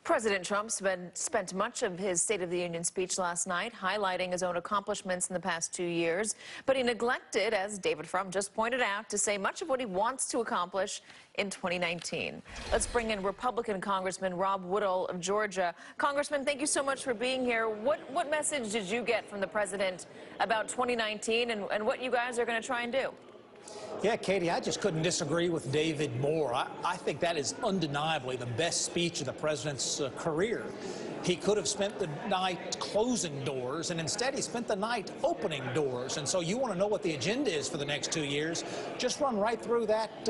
President Trump spent much of his State of the Union speech last night highlighting his own accomplishments in the past 2 years, but he neglected, as David Frum just pointed out, to say much of what he wants to accomplish in 2019. Let's bring in Republican Congressman Rob Woodall of Georgia. Congressman, thank you so much for being here. What message did you get from the president about 2019 and what you guys are going to try and do? Yeah, Katie, I just couldn't disagree with David more. I think that is undeniably the best speech of the president's career. He could have spent the night closing doors, and instead he spent the night opening doors. And so you want to know what the agenda is for the next 2 years, just run right through that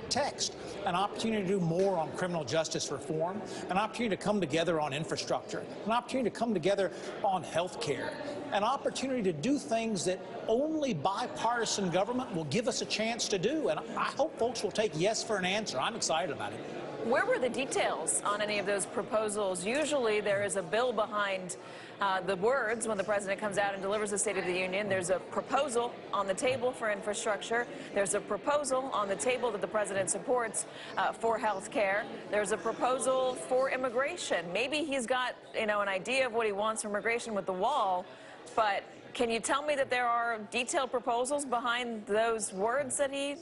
text. An opportunity to do more on criminal justice reform, an opportunity to come together on infrastructure, an opportunity to come together on health care, an opportunity to do things that only bipartisan government will give us a chance to do. And I hope folks will take yes for an answer. I'm excited about it. Where were the details on any of those proposals? Usually there is a bill behind the words when the president comes out and delivers the State of the Union. There's a proposal on the table for infrastructure. There's a proposal on the table that the president supports for health care. There's a proposal for immigration. Maybe he's got, an idea of what he wants for immigration with the wall, but can you tell me that there are detailed proposals behind those words that he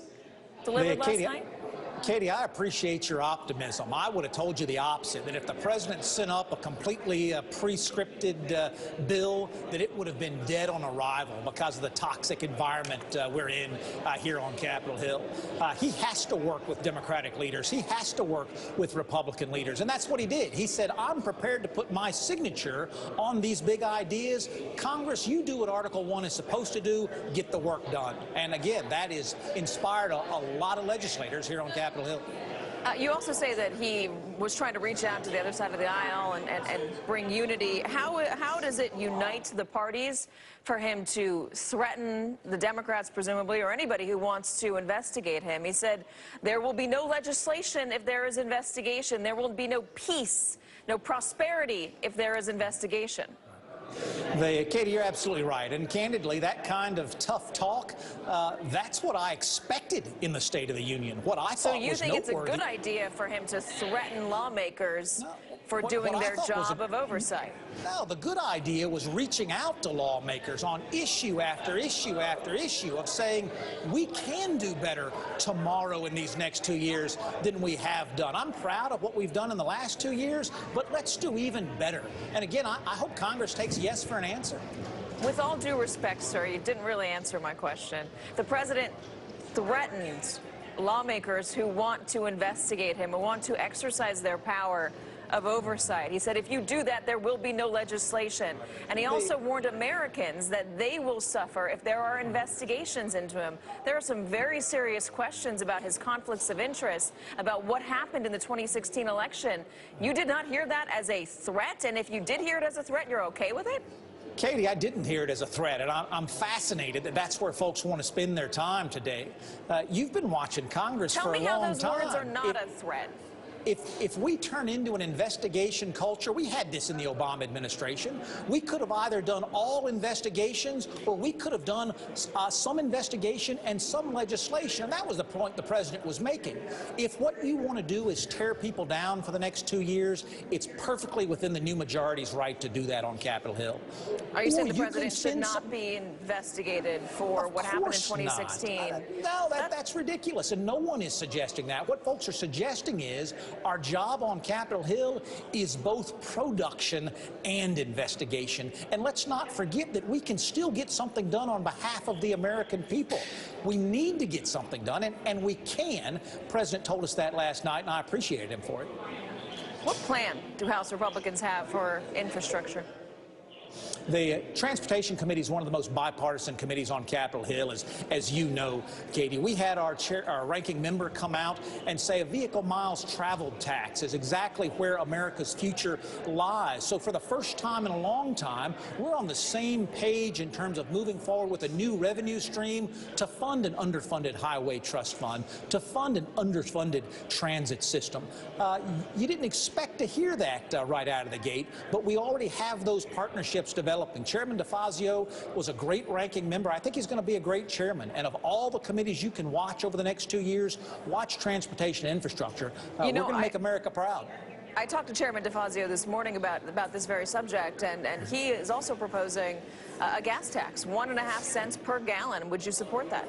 delivered last night? Katie, I appreciate your optimism. I would have told you the opposite, that if the president sent up a completely pre-scripted bill, that it would have been dead on arrival because of the toxic environment we're in here on Capitol Hill. He has to work with Democratic leaders. He has to work with Republican leaders, and that's what he did. He said, I'm prepared to put my signature on these big ideas. Congress, you do what Article 1 is supposed to do, get the work done. And again, that has inspired a lot of legislators here on Capitol Hill. You also say that he was trying to reach out to the other side of the aisle and bring unity. How does it unite the parties for him to threaten the Democrats, presumably, or anybody who wants to investigate him? He said there will be no legislation if there is investigation. There will be no peace, no prosperity if there is investigation. Katie, you're absolutely right. And candidly, that kind of tough talk, that's what I expected in the State of the Union. What I thought was noteworthy. So you think it's a good idea for him to threaten lawmakers for doing their job of oversight? No, the good idea was reaching out to lawmakers on issue after issue after issue of saying we can do better tomorrow in these next 2 years than we have done. I'm proud of what we've done in the last 2 years, but let's do even better. And again, I hope Congress takes yes for an answer. With all due respect, sir, you didn't really answer my question. The president threatened lawmakers who want to investigate him, who want to exercise their power of oversight. He said if you do that, there will be no legislation. And he also warned Americans that they will suffer if there are investigations into him. There are some very serious questions about his conflicts of interest, about what happened in the 2016 election. You did not hear that as a threat, and if you did hear it as a threat, you're okay with it? Katie, I didn't hear it as a threat, and I'm fascinated that that's where folks want to spend their time today. You've been watching Congress for a long time. Tell me how those words are not a threat. If we turn into an investigation culture, we had this in the Obama administration, we could have either done all investigations or we could have done some investigation and some legislation. And that was the point the president was making. If what you want to do is tear people down for the next 2 years, it's perfectly within the new majority's right to do that on Capitol Hill. Are you saying the president should not be investigated for what happened in 2016? No, that's ridiculous, and no one is suggesting that. What folks are suggesting is our job on Capitol Hill is both production and investigation. And let's not forget that we can still get something done on behalf of the American people. We need to get something done, and we can. The president told us that last night, and I appreciated him for it. What plan do House Republicans have for infrastructure? The Transportation Committee is one of the most bipartisan committees on Capitol Hill, as you know, Katie. We had our ranking member come out and say a vehicle miles traveled tax is exactly where America's future lies. So for the first time in a long time, we're on the same page in terms of moving forward with a new revenue stream to fund an underfunded highway trust fund, to fund an underfunded transit system. You didn't expect to hear that right out of the gate, but we already have those partnerships developing. Chairman DeFazio was a great ranking member. I think he's going to be a great chairman. And of all the committees you can watch over the next 2 years, watch transportation and infrastructure. We're going to make America proud. I talked to Chairman DeFazio this morning about this very subject, and he is also proposing a gas tax, 1.5 cents per gallon. Would you support that?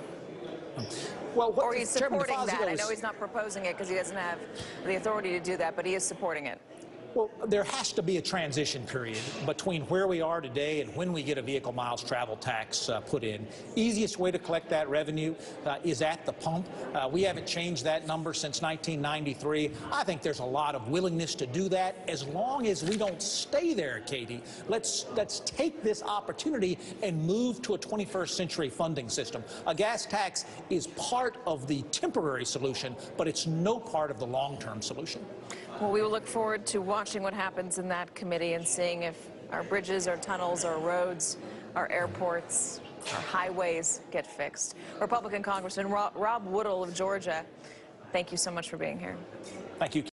Well, or he's supporting that. I is, know he's not proposing it because he doesn't have the authority to do that, but he is supporting it. Well, there has to be a transition period between where we are today and when we get a vehicle miles travel tax put in. Easiest way to collect that revenue is at the pump. We haven't changed that number since 1993. I think there's a lot of willingness to do that as long as we don't stay there, Katie. Let's take this opportunity and move to a 21st century funding system. A gas tax is part of the temporary solution, but it's no part of the long-term solution. Well, we will look forward to watching what happens in that committee and seeing if our bridges, our tunnels, our roads, our airports, our highways get fixed. Republican Congressman Rob Woodall of Georgia, thank you so much for being here. Thank you.